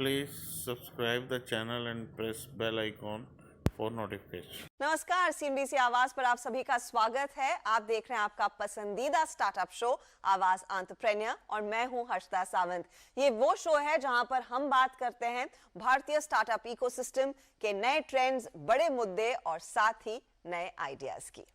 Please subscribe the channel and press bell icon for notification. नमस्कार, CNBC आवाज पर आप सभी का स्वागत है। आप देख रहे हैं आपका पसंदीदा स्टार्टअप शो आवाज एंटरप्रेन्योर और मैं हूं हर्षदा सावंत। ये वो शो है जहां पर हम बात करते हैं भारतीय स्टार्टअप इकोसिस्टम के नए ट्रेंड्स, बड़े मुद्दे और साथ ही नए आइडियाज की।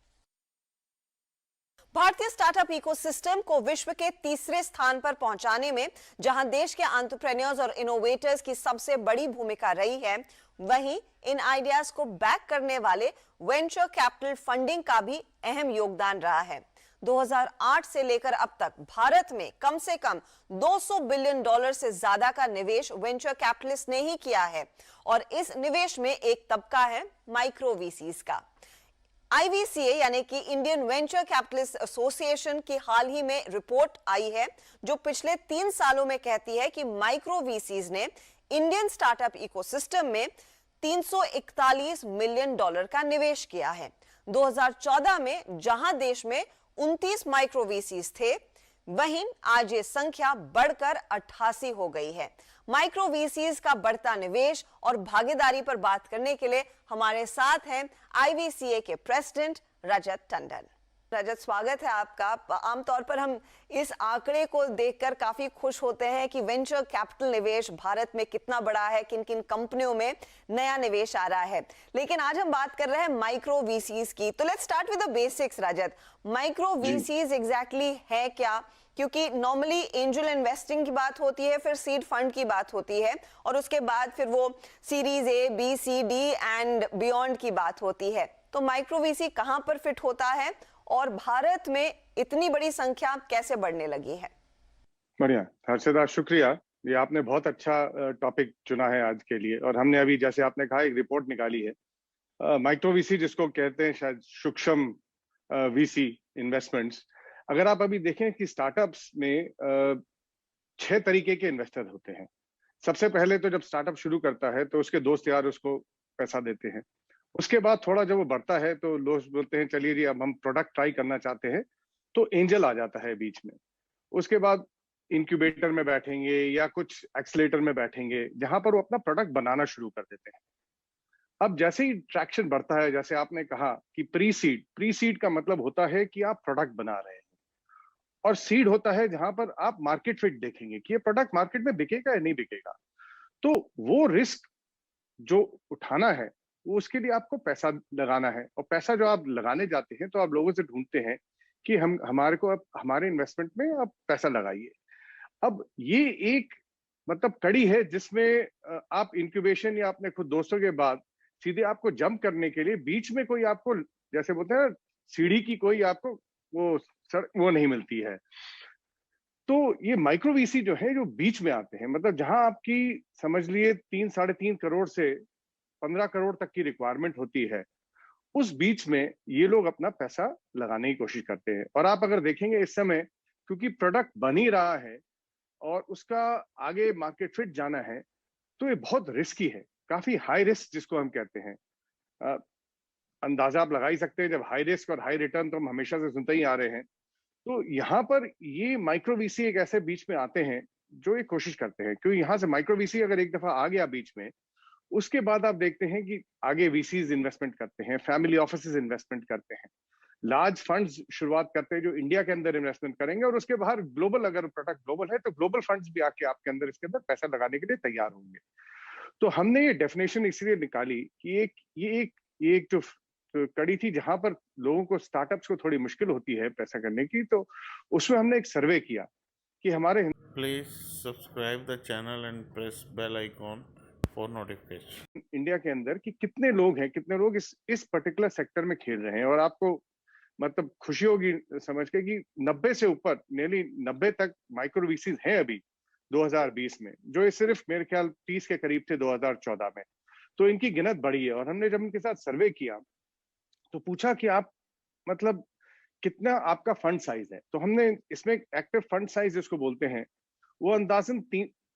भारतीय स्टार्टअप इकोसिस्टम को विश्व के तीसरे स्थान पर पहुंचाने में जहां देश के एंटरप्रेन्योर्स और इनोवेटर्स की सबसे बड़ी भूमिका रही है, वहीं इन आइडियाज को बैक करने वाले वेंचर कैपिटल फंडिंग का भी अहम योगदान रहा है। 2008 से लेकर अब तक भारत में कम से कम $200 बिलियन से ज्यादा का निवेश वेंचर कैपिटलिस्ट ने ही किया है और इस निवेश में एक तबका है माइक्रो वीसीज का। IVCA यानी कि इंडियन वेंचर कैपिटलिस्ट एसोसिएशन की हाल ही में रिपोर्ट आई है जो पिछले 3 सालों में कहती है कि माइक्रो वीसीज ने इंडियन स्टार्टअप इकोसिस्टम में $341 मिलियन का निवेश किया है। 2014 में जहां देश में 29 माइक्रो वीसीज थे, वहीं आज ये संख्या बढ़कर 88 हो गई है। माइक्रो वीसीज का बढ़ता निवेश और भागीदारी पर बात करने के लिए हमारे साथ हैं IVCA के प्रेसिडेंट रजत टंडन। रजत, स्वागत है आपका। आमतौर पर हम इस आंकड़े को देखकर काफी खुश होते हैं कि वेंचर कैपिटल निवेश भारत में कितना बड़ा है, किन किन कंपनियों में नया निवेश आ रहा है, लेकिन आज हम बात कर रहे हैं माइक्रो वीसीज की। तो let's start with the basics Rajat. Micro VCs exactly है क्या? क्योंकि नॉर्मली एंजल इन्वेस्टिंग की बात होती है, फिर सीड फंड की बात होती है और उसके बाद फिर वो series A, B, C, D and beyond की बात होती है। तो माइक्रो वीसी कहां पर फिट होता है और भारत में इतनी बड़ी संख्या कैसे बढ़ने लगी है? बढ़िया हर्षदा, शुक्रिया। ये आपने बहुत अच्छा टॉपिक चुना है आज के लिए। और हमने अभी, जैसे आपने कहा, एक रिपोर्ट निकाली है माइक्रो वीसी, जिसको कहते हैं शायद सूक्ष्म वीसी इन्वेस्टमेंट्स। अगर आप अभी देखें कि स्टार्टअप्स में 6 तरीके के इन्वेस्टर होते हैं। सबसे पहले तो जब स्टार्टअप शुरू करता है तो उसके दोस्त यार उसको पैसा देते हैं। उसके बाद थोड़ा जब वो बढ़ता है तो लोग बोलते हैं चलिए जी अब हम प्रोडक्ट ट्राई करना चाहते हैं, तो एंजल आ जाता है बीच में। उसके बाद इंक्यूबेटर में बैठेंगे या कुछ एक्सीलेटर में बैठेंगे जहां पर वो अपना प्रोडक्ट बनाना शुरू कर देते हैं। अब जैसे ही ट्रैक्शन बढ़ता है, जैसे आपने कहा कि प्री सीड का मतलब होता है कि आप प्रोडक्ट बना रहे हैं, और सीड होता है जहां पर आप मार्केट फिट देखेंगे कि ये प्रोडक्ट मार्केट में बिकेगा या नहीं बिकेगा। तो वो रिस्क जो उठाना है वो उसके लिए आपको पैसा लगाना है, और पैसा जो आप लगाने जाते हैं तो आप लोगों से ढूंढते हैं कि हम हमारे को अब हमारे इन्वेस्टमेंट में आप पैसा लगाइए। अब ये एक मतलब कड़ी है जिसमें आप इंक्यूबेशन या अपने खुद दोस्तों के बाद सीधे आपको जंप करने के लिए बीच में कोई आपको, जैसे बोलते हैं सीढ़ी की, कोई आपको वो नहीं मिलती है। तो ये माइक्रो वीसी जो है, जो बीच में आते हैं, मतलब जहां आपकी समझ लिए 3-3.5 करोड़ से 15 करोड़ तक की रिक्वायरमेंट होती है, उस बीच में ये लोग अपना पैसा लगाने की कोशिश करते हैं। और आप अगर देखेंगे इस समय, क्योंकि प्रोडक्ट बन ही रहा है और उसका आगे मार्केट फिट जाना है, तो ये बहुत रिस्की है, काफी हाई रिस्क जिसको हम कहते हैं। अंदाजा आप लगा ही सकते हैं, जब हाई रिस्क और हाई रिटर्न तो हम हमेशा से सुनते ही आ रहे हैं। तो यहाँ पर ये माइक्रो वीसी एक ऐसे बीच में आते हैं जो ये कोशिश करते हैं, क्योंकि यहाँ से माइक्रो वीसी अगर एक दफा आ गया बीच में, उसके बाद आप देखते हैं कि आगे वीसीज इन्वेस्टमेंट करते हैं, फैमिली ऑफिसेज इन्वेस्टमेंट करते हैं, लार्ज फंड्स शुरुआत करते हैं जो इंडिया के अंदर इन्वेस्टमेंट करेंगे, और उसके बाहर ग्लोबल, अगर प्रोडक्ट ग्लोबल है तो ग्लोबल फंड्स भी आके आपके अंदर इसके अंदर पैसा लगाने के लिए तैयार होंगे। तो हमने ये डेफिनेशन इसलिए निकाली कि ये एक जो कड़ी थी जहां पर लोगों को, स्टार्टअप्स को थोड़ी मुश्किल होती है पैसा करने की, तो उसमें हमने एक सर्वे किया कि हमारे Please subscribe the channel and press bell icon for notification. India के अंदर कि कितने लोग इस पर्टिकुलर सेक्टर में खेल रहे हैं। और आपको मतलब खुशी होगी समझ के कि 90 से ऊपर, नियरली 90 तक माइक्रो वीसीज हैं अभी 2020 में, जो ये सिर्फ मेरे ख्याल 30 के करीब थे 2014 में। तो इनकी गिनत बढ़ी है। और हमने जब इनके साथ सर्वे किया तो पूछा कि आप मतलब कितना आपका फंड साइज है, तो हमने इसमें एक्टिव फंड साइज जिसको बोलते हैं, वो अंदाजन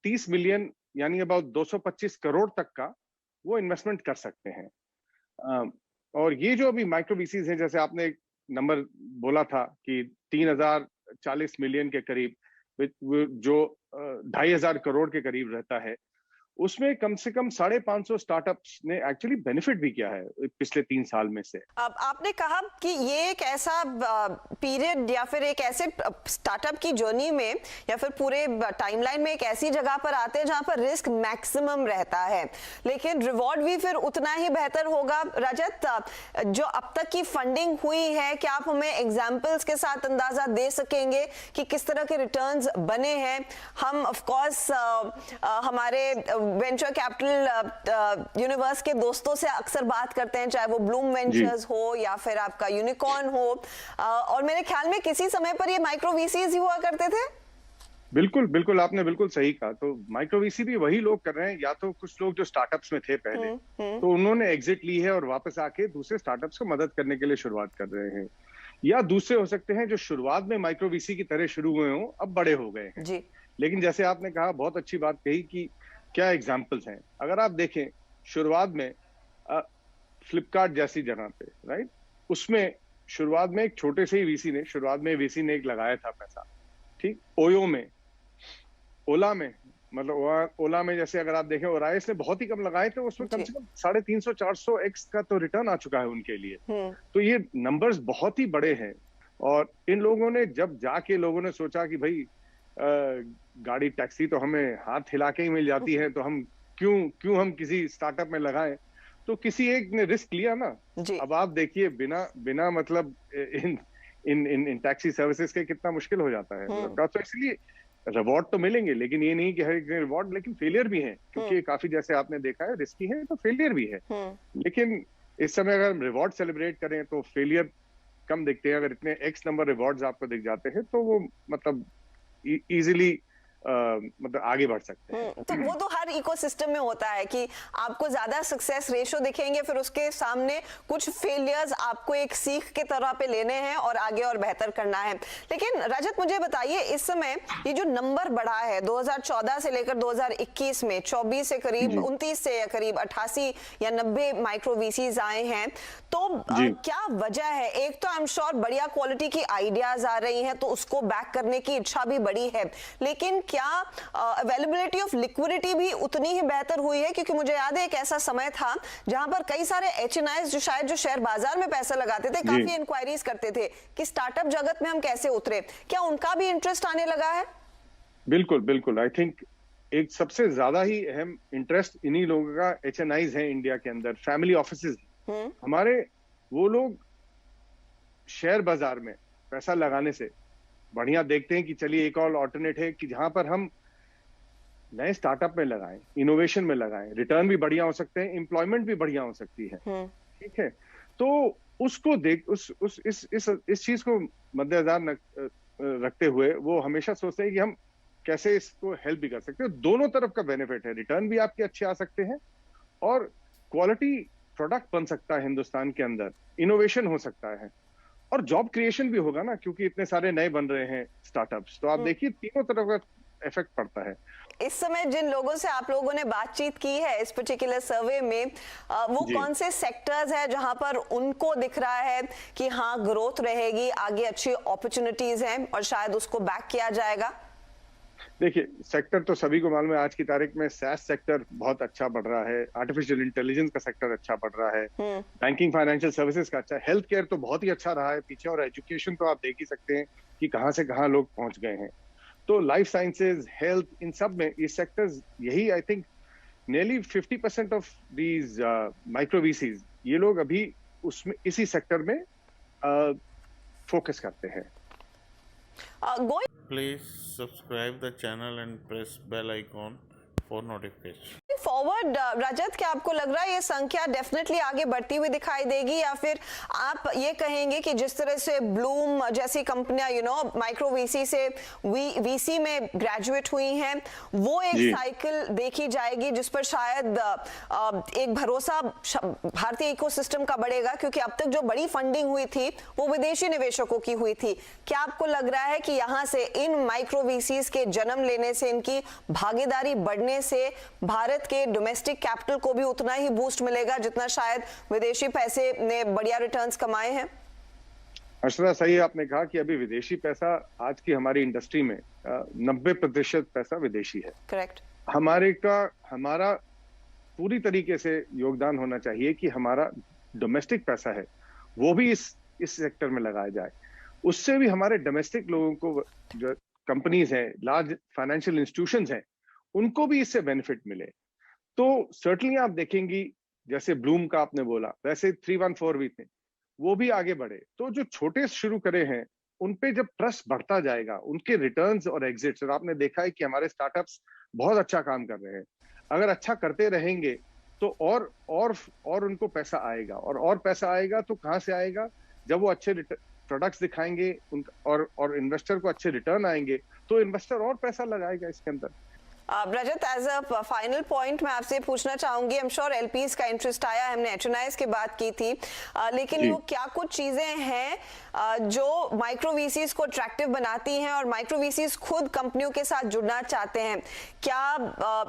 30 मिलियन यानी अबाउट 225 करोड़ तक का वो इन्वेस्टमेंट कर सकते हैं। और ये जो अभी माइक्रो वीसीज हैं, जैसे आपने एक नंबर बोला था कि 3040 मिलियन के करीब, जो 2500 करोड़ के करीब रहता है, उसमें कम से कम 550 स्टार्टअप्स ने एक्चुअली बेनिफिट भी किया है पिछले 3 साल में से। अब आपने कहा कि ये एक ऐसा पीरियड या फिर एक ऐसे स्टार्टअप की जर्नी में या फिर पूरे टाइमलाइन में एक ऐसी जगह पर आते हैं जहां पर रिस्क मैक्सिमम रहता है, लेकिन रिवॉर्ड भी फिर उतना ही बेहतर होगा। रजत, जो अब तक की फंडिंग हुई है, क्या आप हमें एग्जांपल्स के साथ अंदाजा दे सकेंगे कि किस तरह के रिटर्न्स बने हैं? हम ऑफ कोर्स हमारे वेंचर कैपिटल यूनिवर्स के दोस्तों से अक्सर बात करते हैं, चाहे वो ब्लूम वेंचर्स हो या फिर आपका यूनिकॉर्न हो, और मेरे ख्याल में किसी समय पर ये माइक्रो वीसीज ही हुआ करते थे। बिल्कुल बिल्कुल, आपने बिल्कुल सही कहा। तो माइक्रो वीसी भी वही लोग कर रहे हैं, या तो कुछ लोग जो स्टार्टअप्स में थे पहले तो उन्होंने एग्जिट ली है और वापस आके दूसरे स्टार्टअप्स को मदद करने के लिए शुरुआत कर रहे हैं, या दूसरे हो सकते हैं जो शुरुआत में माइक्रो वीसी की तरह शुरू हुए हों, अब बड़े हो गए हैं जी। लेकिन जैसे आपने कहा, बहुत अच्छी बात कही कि क्या एग्जाम्पल्स हैं। अगर आप देखें शुरुआत में फ्लिपकार्ट जैसी जगह पे, राइट, उसमें शुरुआत में एक छोटे से ही वीसी ने एक लगाया था पैसा, ठीक। ओयो में, ओला में, मतलब ओला में जैसे अगर आप देखें, ओराइस ने बहुत ही कम लगाए थे, उसमें कम से कम 350-400x का तो रिटर्न आ चुका है उनके लिए। तो ये नंबर्स बहुत ही बड़े हैं। और इन लोगों ने जब जाके लोगों ने सोचा कि भाई गाड़ी टैक्सी तो हमें हाथ हिला के ही मिल जाती है, तो हम क्यों हम किसी स्टार्टअप में लगाएं, तो किसी एक ने रिस्क लिया ना। अब आप देखिए, बिना मतलब इन टैक्सी सर्विसेज के कितना मुश्किल हो जाता है। तो इसलिए रिवॉर्ड तो मिलेंगे, लेकिन ये नहीं कि हर एक रिवॉर्ड, लेकिन फेलियर भी है, क्योंकि काफी, जैसे आपने देखा है, रिस्की है, तो फेलियर भी है। लेकिन इस समय अगर हम रिवॉर्ड सेलिब्रेट करें तो फेलियर कम दिखते हैं। अगर इतने एक्स नंबर रिवॉर्ड्स आपको दिख जाते हैं तो वो मतलब इजीली मतलब आगे बढ़ सकते हैं। तो वो तो हर इकोसिस्टम में होता है कि आपको ज्यादा सक्सेस रेशो दिखेंगे, फिर उसके सामने कुछ फेलियर्स आपको एक सीख के तरह पे लेने हैं और आगे और बेहतर करना है। लेकिन रजत, मुझे बताइए, इस समय ये जो नंबर बढ़ा है 2014 से लेकर 2021 में 24 से करीब 29 से करीब 88 या 90 माइक्रो वीसीज आए हैं, तो क्या वजह है? एक तो आई एम श्योर बढ़िया क्वालिटी की आइडियाज आ रही हैं, तो उसको बैक करने की इच्छा भी बड़ी है, लेकिन क्या अवेलेबिलिटी ऑफ लिक्विडिटी भी उतनी ही बेहतर हुई है? क्योंकि मुझे याद है एक ऐसा समय था जहां पर कई सारे एचएनआईज जो शेयर बाजार में पैसा लगाते थे, काफी इंक्वायरीज करते थे कि स्टार्टअप जगत में हम कैसे उतरे। क्या उनका भी इंटरेस्ट आने लगा है? बिल्कुल बिल्कुल, आई थिंक एक सबसे ज्यादा ही अहम इंटरेस्ट इन्हीं लोगों का एचएनआईज है इंडिया के अंदर, फैमिली ऑफिसेज हमारे। वो लोग शेयर बाजार में पैसा लगाने से बढ़िया देखते हैं कि चलिए एक और ऑल्टरनेट है कि जहां पर हम नए स्टार्टअप में लगाएं, इनोवेशन में लगाएं, रिटर्न भी बढ़िया हो सकते हैं, एम्प्लॉयमेंट भी बढ़िया हो सकती है, ठीक है। तो उसको देख इस चीज को मद्देनजर रखते हुए वो हमेशा सोचते हैं कि हम कैसे इसको हेल्प भी कर सकते हैं। दोनों तरफ का बेनिफिट है, रिटर्न भी आपके अच्छे आ सकते हैं और क्वालिटी प्रोडक्ट बन सकता है हिंदुस्तान के अंदर, इनोवेशन हो सकता है और जॉब क्रिएशन भी होगा ना, क्योंकि इतने सारे नए बन रहे हैं स्टार्टअप्स। तो आप देखिए तीनों तरफ का इफेक्ट पड़ता है। इस समय जिन लोगों से आप लोगों ने बातचीत की है इस पर्टिकुलर सर्वे में, वो कौन से सेक्टर्स हैं जहां पर उनको दिख रहा है कि हाँ ग्रोथ रहेगी, आगे अच्छी अपॉर्चुनिटीज हैं और शायद उसको बैक किया जाएगा? देखिए, सेक्टर तो सभी को मालूम है, आज की तारीख में सैस सेक्टर बहुत अच्छा बढ़ रहा है, आर्टिफिशियल इंटेलिजेंस का सेक्टर अच्छा बढ़ रहा है, बैंकिंग फाइनेंशियल सर्विसेज का अच्छा, हेल्थ केयर तो बहुत ही अच्छा रहा है पीछे, और एजुकेशन तो आप देख ही सकते हैं कि कहां से कहां लोग पहुंच गए हैं। तो लाइफ साइंसेज, हेल्थ, इन सब में ये सेक्टर्स, यही I think nearly 50% of these micro VCs, ये लोग अभी उसमें इसी सेक्टर में फोकस करते हैं। Please subscribe the channel and press bell icon for notification. Forward Rajat, क्या आपको लग रहा है ये संख्या डेफिनेटली आगे बढ़ती हुई दिखाई देगी, या फिर आप ये कहेंगे कि जिस तरह से ब्लूम जैसी कंपनियां माइक्रो वीसी से वीसी में ग्रेजुएट हुई हैं, वो एक साइकिल देखी जाएगी जिस पर शायद एक भरोसा भारतीय इकोसिस्टम का बढ़ेगा, क्योंकि अब तक जो बड़ी फंडिंग हुई थी वो विदेशी निवेशकों की हुई थी। क्या आपको लग रहा है कि यहाँ से इन माइक्रो वीसीज के जन्म लेने से, इनकी भागीदारी बढ़ने से भारत के डोमेस्टिक कैपिटल को भी उतना ही बूस्ट मिलेगा जितना शायद विदेशी पैसे ने बढ़िया रिटर्न्स कमाए हैं? अर्शदा, सही आपने कहा कि अभी विदेशी पैसा, आज की हमारी इंडस्ट्री में 90% पैसा विदेशी है। करेक्ट। हमारा पूरी तरीके से योगदान होना चाहिए कि हमारा डोमेस्टिक पैसा है वो भी इस सेक्टर में लगाया जाए। उससे भी हमारे डोमेस्टिक लोगों को, जो कंपनीज हैं, लार्ज फाइनेंशियल इंस्टीट्यूशंस हैं, उनको भी इससे बेनिफिट मिले। तो सर्टनली आप देखेंगी, जैसे ब्लूम का आपने बोला, वैसे 314 भी थे, वो भी आगे बढ़े। तो जो छोटे शुरू करे हैं उन पे जब ट्रस्ट बढ़ता जाएगा, उनके रिटर्न्स और एग्जिट्स, और आपने देखा है कि हमारे स्टार्टअप्स बहुत अच्छा काम कर रहे हैं, अगर अच्छा करते रहेंगे तो और उनको पैसा आएगा, और पैसा आएगा तो कहाँ से आएगा? जब वो अच्छे प्रोडक्ट्स दिखाएंगे और इन्वेस्टर को अच्छे रिटर्न आएंगे तो इन्वेस्टर और पैसा लगाएगा इसके अंदर। रजत, एज अ फाइनल पॉइंट मैं आपसे पूछना चाहूंगी, आई एम श्योर एलपीज का इंटरेस्ट आया, हमने एचएनआईज की बात की थी, लेकिन वो क्या कुछ चीजें हैं जो माइक्रो वीसीज को अट्रैक्टिव बनाती हैं और माइक्रो वीसीज खुद कंपनियों के साथ जुड़ना चाहते हैं? क्या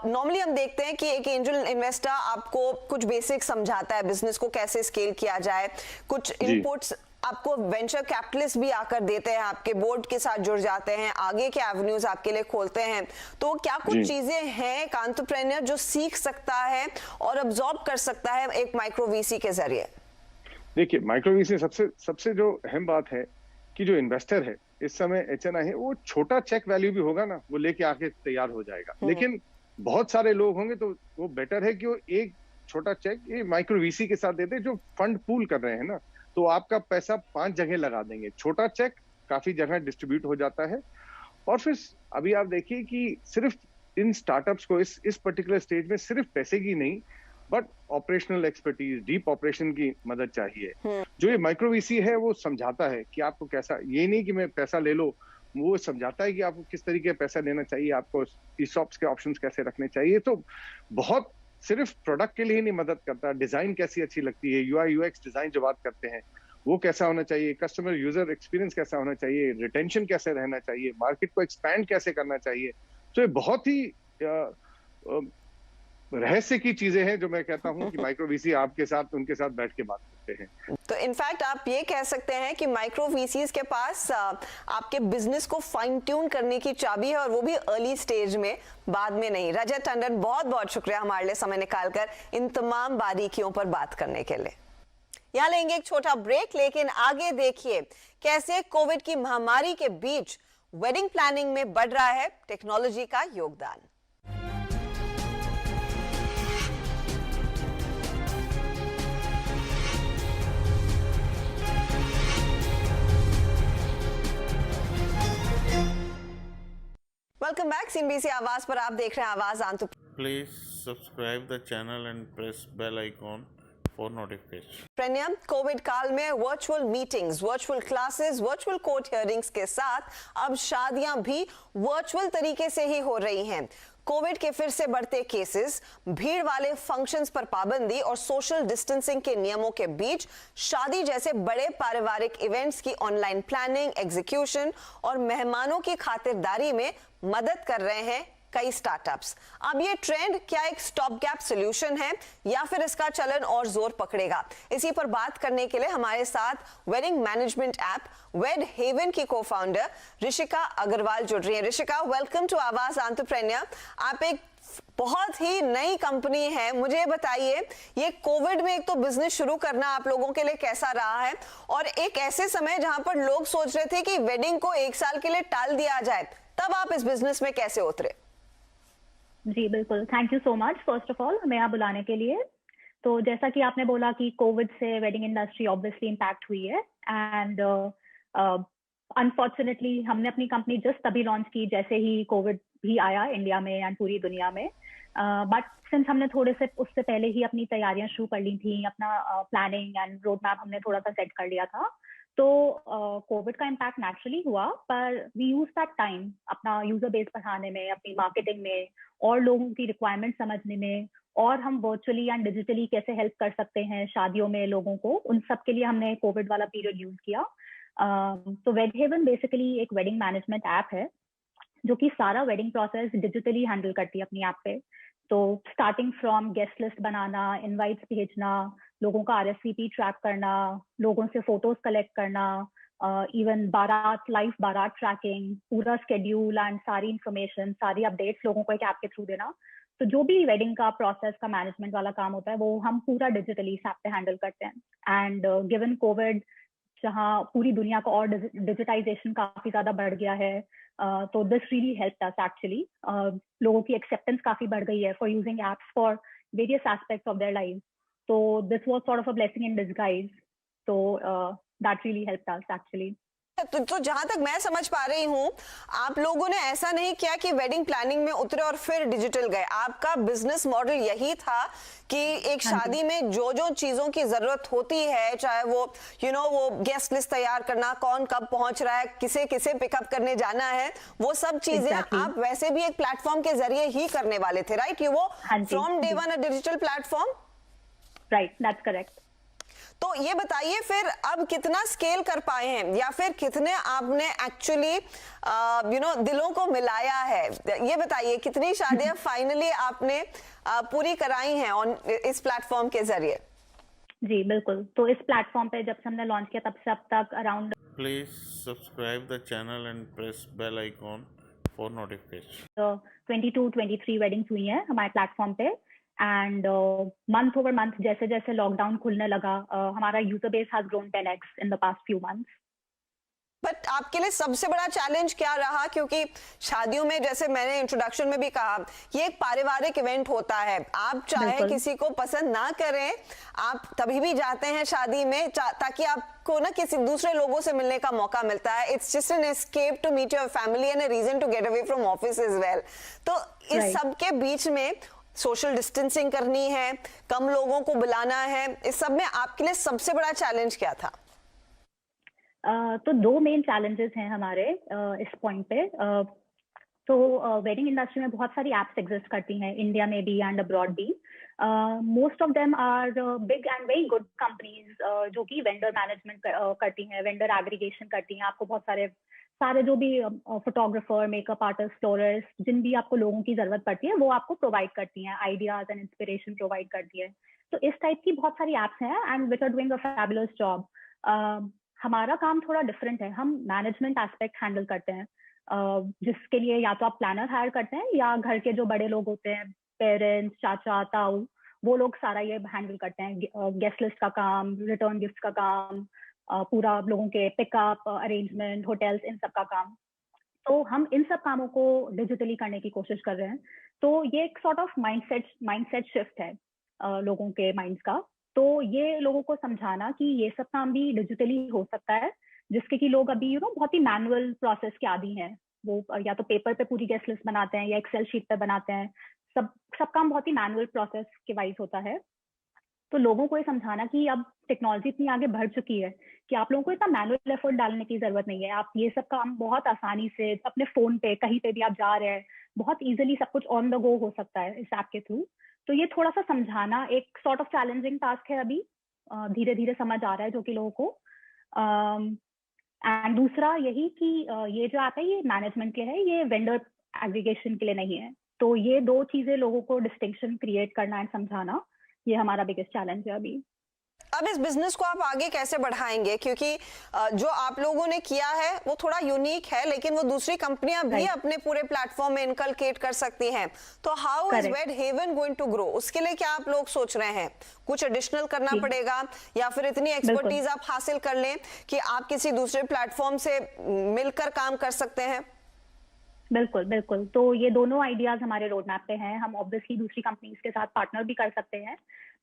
नॉर्मली हम देखते हैं कि एक एंजल इन्वेस्टर आपको कुछ बेसिक समझाता है, बिजनेस को कैसे स्केल किया जाए, कुछ इनपुट्स आपको वेंचर कैपिटलिस्ट भी आकर देते हैं, आपके बोर्ड के साथ जुड़ जाते हैं, आगे के एवेन्यूज आपके लिए खोलते हैं। तो क्या कुछ चीजें हैं एक एंटरप्रेन्योर जो सीख सकता है और अब्सॉर्ब कर सकता है एक माइक्रो वीसी के जरिए? देखिए, माइक्रो वीसी सबसे जो अहम बात है कि जो इन्वेस्टर है इस समय एचएनआई है, वो छोटा चेक वैल्यू भी होगा ना, वो लेके आके तैयार हो जाएगा। लेकिन बहुत सारे लोग होंगे तो वो बेटर है कि वो एक छोटा चेक ये माइक्रो वीसी के साथ देते, जो फंड पूल कर रहे हैं ना, तो आपका पैसा 5 जगह लगा देंगे। छोटा चेक काफी जगह डिस्ट्रीब्यूट हो जाता है। और फिर अभी आप देखिए कि सिर्फ इन स्टार्टअप्स को इस पर्टिकुलर स्टेज में सिर्फ पैसे की नहीं, but operational expertise, deep operation की मदद चाहिए। जो ये माइक्रो वीसी है वो समझाता है कि आपको कैसा, ये नहीं कि मैं पैसा ले लो, वो समझाता है कि आपको किस तरीके का पैसा लेना चाहिए, आपको ईसॉप्स के ऑप्शंस कैसे रखने चाहिए। तो बहुत सिर्फ प्रोडक्ट के लिए ही नहीं मदद करता, डिजाइन कैसी अच्छी लगती है, यूआई यूएक्स डिजाइन जो बात करते हैं वो कैसा होना चाहिए, कस्टमर यूजर एक्सपीरियंस कैसा होना चाहिए, रिटेंशन कैसे रहना चाहिए, मार्केट को एक्सपैंड कैसे करना चाहिए। तो ये बहुत ही रहस्य की चीजें हैं जो मैं कहता हूं कि माइक्रो वीसी आपके साथ, उनके साथ बैठ के बात करते हैं। तो इनफैक्ट आप ये कह सकते हैं कि माइक्रो वीसीज के पास आपके बिजनेस को फाइन ट्यून करने की चाबी है, और वो भी अर्ली स्टेज में, बाद में नहीं। रजत टंडन, बहुत बहुत शुक्रिया हमारे लिए समय निकालकर इन तमाम बारीकियों पर बात करने के लिए। यहाँ लेंगे एक छोटा ब्रेक, लेकिन आगे देखिए कैसे कोविड की महामारी के बीच वेडिंग प्लानिंग में बढ़ रहा है टेक्नोलॉजी का योगदान। वेलकम बैक, सीएनबीसी आवाज पर आप देख रहे हैं आवाज आंतु। Please subscribe the channel and press bell icon for notification. प्रेन्यम, कोविड काल में virtual meetings, virtual classes, virtual court hearings के साथ अब शादियां भी वर्चुअल तरीके से ही हो रही हैं। कोविड के फिर से बढ़ते केसेस, भीड़ वाले फंक्शंस पर पाबंदी और सोशल डिस्टेंसिंग के नियमों के बीच शादी जैसे बड़े पारिवारिक इवेंट्स की ऑनलाइन प्लानिंग, एग्जीक्यूशन और मेहमानों की खातिरदारी में मदद कर रहे हैं कई स्टार्टअप्स। अब ये ट्रेंड क्या एक स्टॉप गैप सॉल्यूशन है या फिर इसका चलन और जोर पकड़ेगा? इसी पर बात करने के लिए हमारे साथ वेडिंग मैनेजमेंट ऐप वेड हेवन की को-फाउंडर ऋषिका अग्रवाल जुड़ रही है। ऋषिका, वेलकम टू आवाज एंटरप्रेन्योर। आप एक बहुत ही नई कंपनी है, मुझे बताइए ये कोविड में एक तो बिजनेस शुरू करना आप लोगों के लिए कैसा रहा है, और एक ऐसे समय जहां पर लोग सोच रहे थे कि वेडिंग को 1 साल के लिए टाल दिया जाए, तब आप इस बिजनेस में कैसे उतरे? जी बिल्कुल, thank you so much first of all हमें यहाँ बुलाने के लिए। तो जैसा कि आपने बोला कि कोविड से वेडिंग इंडस्ट्री ऑब्वियसली इम्पैक्ट हुई है, एंड अनफॉर्चुनेटली हमने अपनी कंपनी जस्ट तभी लॉन्च की जैसे ही कोविड भी आया इंडिया में एंड पूरी दुनिया में। बट सिंस हमने थोड़े से उससे पहले ही अपनी तैयारियां शुरू कर ली थी, अपना प्लानिंग एंड रोड मैप हमने थोड़ा सा सेट कर लिया था, तो कोविड का इम्पैक्ट नेचुरली हुआ, पर वी यूज दैट टाइम अपना यूजर बेस बढ़ाने में, अपनी मार्केटिंग में और लोगों की रिक्वायरमेंट समझने में, और हम वर्चुअली एंड डिजिटली कैसे हेल्प कर सकते हैं शादियों में लोगों को, उन सब के लिए हमने कोविड वाला पीरियड यूज किया। तो वेड हेवन बेसिकली एक वेडिंग मैनेजमेंट ऐप है जो कि सारा वेडिंग प्रोसेस डिजिटली हैंडल करती है अपनी ऐप पे। तो starting from guest list banana, invites भेजना, लोगों का RSVP ट्रैक करना, लोगों से फोटोज कलेक्ट करना, इवन लाइव बारात ट्रैकिंग, पूरा स्केड्यूल एंड सारी इंफॉर्मेशन, सारी अपडेट्स लोगों को एक ऐप के थ्रू देना। तो जो भी वेडिंग का प्रोसेस का मैनेजमेंट वाला काम होता है वो हम पूरा डिजिटली इस ऐप पे हैंडल करते हैं। एंड गिवन कोविड, जहाँ पूरी दुनिया का और डिजिटाइजेशन काफी ज्यादा बढ़ गया है, तो this really helped us actually. लोगों की एक्सेप्टेंस काफी बढ़ गई है for using apps for various aspects of their life. तो this was sort of a blessing in disguise. तो that really helped us actually. तो जहां तक मैं समझ पा रही हूँ, आप लोगों ने ऐसा नहीं किया कि वेडिंग प्लानिंग में उतरे और फिर डिजिटल गए। आपका बिजनेस मॉडल यही था कि एक शादी में जो जो चीजों की जरूरत होती है, चाहे वो वो गेस्ट लिस्ट तैयार करना, कौन कब पहुंच रहा है, किसे किसे पिकअप करने जाना है, वो सब चीजें आप वैसे भी एक प्लेटफॉर्म के जरिए ही करने वाले थे, राइट? वो from day one a digital platform. Right, that's correct. तो ये बताइए फिर अब कितना स्केल कर पाए हैं, या फिर कितने आपने एक्चुअली दिलों को मिलाया है? ये बताइए कितनी शादियां फाइनली आपने पूरी कराई हैं ऑन इस प्लेटफॉर्म के जरिए? जी बिल्कुल। तो इस प्लेटफॉर्म पे जब से हमने लॉन्च किया तब से अब तक around Please subscribe the channel and press bell icon for notification. 22-23 weddings हुई हैं हमारे प्लेटफॉर्म पे। एंड मंथ ओवर मंथ जैसे जैसे लॉकडाउन खुलने लगा, हमारा user base has grown 10x in the past few months. But आपके लिए सबसे बड़ा चैलेंज क्या रहा? क्योंकि शादियों में, जैसे मैंने इंट्रोडक्शन में भी कहा, ये एक पारिवारिक इवेंट होता है। आप चाहे किसी को पसंद ना करें, आप तभी भी जाते हैं शादी में ताकि आपको ना किसी दूसरे लोगों से मिलने का मौका मिलता है। It's just an escape to meet your family and a reason to get away from office as well. तो इस सब के बीच में सोशल डिस्टेंसिंग करनी है, कम लोगों को बुलाना है, इस सब में आपके लिए सबसे बड़ा चैलेंज क्या था? तो दो मेन चैलेंजेस हैं हमारे इस पॉइंट पे। तो वेडिंग इंडस्ट्री में बहुत सारी एप्स एग्जिस्ट करती हैं, इंडिया में भी एंड अब्रॉड भी। Most of them are big and very good companies जो कि वेंडर मैनेजमेंट करती हैं, वेंडर एग्रीगेशन करती हैं। आपको बहुत सारे जो भी फोटोग्राफर, मेकअप आर्टिस्ट, फ्लोरिस्ट, जिन भी आपको लोगों की जरूरत पड़ती है वो आपको प्रोवाइड करती हैं, आइडियाज एंड इंस्पिरेशन प्रोवाइड करती है। तो इस टाइप की बहुत सारी एप्स हैं and which are doing a fabulous job. हमारा काम थोड़ा डिफरेंट है, हम मैनेजमेंट एस्पेक्ट हैंडल करते हैं, जिसके लिए या तो आप प्लानर हायर करते हैं या घर के जो बड़े लोग होते हैं, पेरेंट्स, चाचा, ताऊ, वो लोग सारा ये हैंडल करते हैं। गेस्ट लिस्ट का काम, रिटर्न गिफ्ट का काम, पूरा लोगों के पिकअप अरेंजमेंट, होटल्स, इन सब का काम। तो हम इन सब कामों को डिजिटली करने की कोशिश कर रहे हैं। तो ये एक सॉर्ट ऑफ माइंडसेट शिफ्ट है लोगों के माइंड्स का। तो ये लोगों को समझाना कि ये सब काम भी डिजिटली हो सकता है, जिसके कि लोग अभी बहुत ही मैनुअल प्रोसेस के आदी हैं। वो या तो पेपर पे पूरी गेस्ट लिस्ट बनाते हैं या एक्सेल शीट पे बनाते हैं। सब काम बहुत ही मैनुअल प्रोसेस के वाइज होता है। तो लोगों को ये समझाना कि अब टेक्नोलॉजी इतनी आगे बढ़ चुकी है कि आप लोगों को इतना मैनुअल एफर्ट डालने की जरूरत नहीं है। आप ये सब काम बहुत आसानी से अपने फोन पे, कहीं पे भी आप जा रहे हैं, बहुत इजीली सब कुछ ऑन द गो हो सकता है इस ऐप के थ्रू। तो ये थोड़ा सा समझाना एक सॉर्ट ऑफ चैलेंजिंग टास्क है अभी, धीरे धीरे समझ आ रहा है जो कि लोगों को। एंड दूसरा यही कि ये जो ऐप है ये मैनेजमेंट के है, ये वेंडर एग्रीगेशन के लिए नहीं है। तो ये दो चीजें लोगों को डिस्टिंक्शन क्रिएट करना एंड समझाना, ये हमारा बिगेस्ट चैलेंज है अभी। अब इस बिजनेस को आप आगे कैसे बढ़ाएंगे? क्योंकि जो आप लोगों ने किया है वो थोड़ा यूनिक है, लेकिन वो दूसरी कंपनियां भी अपने पूरे प्लेटफॉर्म में इनकलकेट कर सकती हैं। तो how is Wed Haven going to grow? उसके लिए क्या आप लोग सोच रहे हैं? कुछ एडिशनल करना पड़ेगा या फिर इतनी एक्सपर्टीज आप हासिल कर लें कि आप किसी दूसरे प्लेटफॉर्म से मिलकर काम कर सकते हैं? बिल्कुल बिल्कुल। तो ये दोनों आइडियाज हमारे रोड मैप पे हैं। हम ऑब्वियसली दूसरी कंपनीज के साथ पार्टनर भी कर सकते हैं,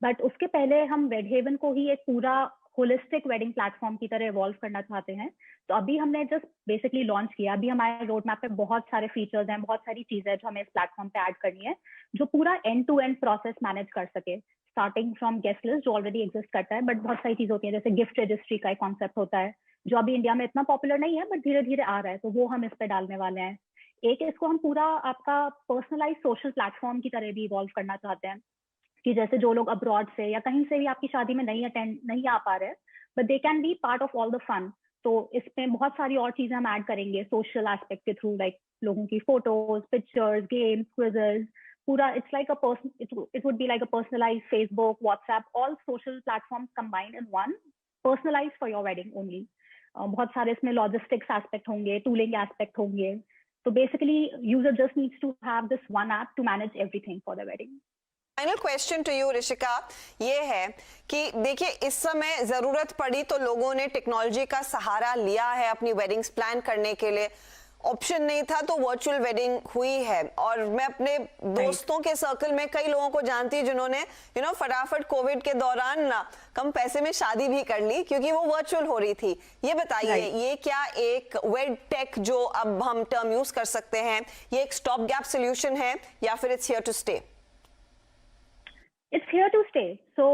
बट उसके पहले हम वेड हेवन को ही एक पूरा होलिस्टिक वेडिंग प्लेटफॉर्म की तरह इवॉल्व करना चाहते हैं। तो अभी हमने जस्ट बेसिकली लॉन्च किया। अभी हमारे रोड मैप पे बहुत सारे फीचर्स हैं, बहुत सारी चीजें जो हमें इस प्लेटफॉर्म पे ऐड करनी है, जो पूरा end to end process manage कर सके, स्टार्टिंग फ्रॉम गेस्ट लिस्ट जो ऑलरेडी एग्जिस्ट करता है, बट बहुत सारी चीजें होती है, जैसे गिफ्ट रजिस्ट्री का एक कॉन्सेप्ट होता है जो अभी इंडिया में इतना पॉपुलर नहीं है बट धीरे धीरे आ रहा है, तो वो हम इस पे डालने वाले हैं। एक इसको हम पूरा आपका पर्सनलाइज सोशल प्लेटफॉर्म की तरह भी इवॉल्व करना चाहते हैं, कि जैसे जो लोग अब्रॉड से या कहीं से भी आपकी शादी में नहीं आ पा रहे, but they can be part of all the fun. तो इसमें बहुत सारी और चीजें हम ऐड करेंगे सोशल एस्पेक्ट के थ्रू, लाइक लोगों की फोटोज, पिक्चर्स, गेम्स, क्विजेस, पूरा it's like it would be like a personalise Facebook, WhatsApp, all social platforms combined in one, personalise for your wedding only. बहुत सारे इसमें लॉजिस्टिक्स एस्पेक्ट होंगे, tooling aspect होंगे. तो basically user just needs to have this one app to manage everything for the wedding. Final question to you Rishika, ये है कि देखिए इस समय जरूरत पड़ी तो लोगों ने टेक्नोलॉजी का सहारा लिया है अपनी वेडिंग्स प्लान करने के लिए. ऑप्शन नहीं था तो वर्चुअल वेडिंग हुई है. और मैं अपने दोस्तों के सर्कल में कई लोगों को जानती हूँ जिन्होंने फटाफट कोविड के दौरान ना कम पैसे में शादी भी कर ली क्योंकि वो वर्चुअल हो रही थी. ये बताइए, ये क्या एक वेड टेक जो अब हम टर्म यूज कर सकते हैं, ये एक स्टॉप गैप सोल्यूशन है या फिर it's here to stay? It's here to stay. So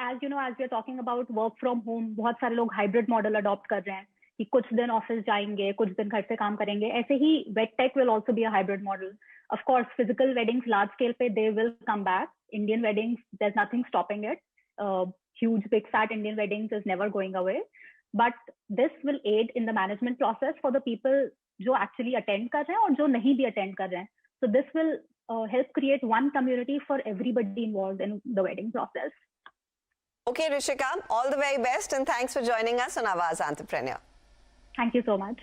as you know, as we are talking about work from home, बहुत सारे लोग hybrid model adopt कर रहे हैं कि कुछ दिन ऑफिस जाएंगे, कुछ दिन घर से काम करेंगे. ऐसे ही वेडटेक will also be a hybrid model. Of course, physical weddings large scale पे they will come back. Indian weddings, there's nothing stopping it. Huge big fat Indian weddings is never going away. But this will aid in the management process for the people जो actually attend कर रहे हैं और जो नहीं भी attend कर रहे हैं. So this will help create one community for everybody involved in the wedding process. Okay, Rishika, all the very best and thanks for joining us on Awaaz Entrepreneur. Thank you so much.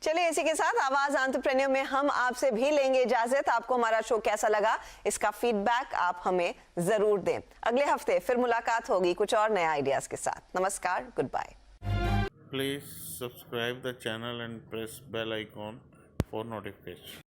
चलिए इसी के साथ आवाज entrepreneur में हम आपसे भी लेंगे इजाजत. आपको हमारा शो कैसा लगा, इसका फीडबैक आप हमें जरूर दें. अगले हफ्ते फिर मुलाकात होगी कुछ और नए आइडियाज के साथ. नमस्कार, good bye. Please subscribe the channel and press bell icon for notification.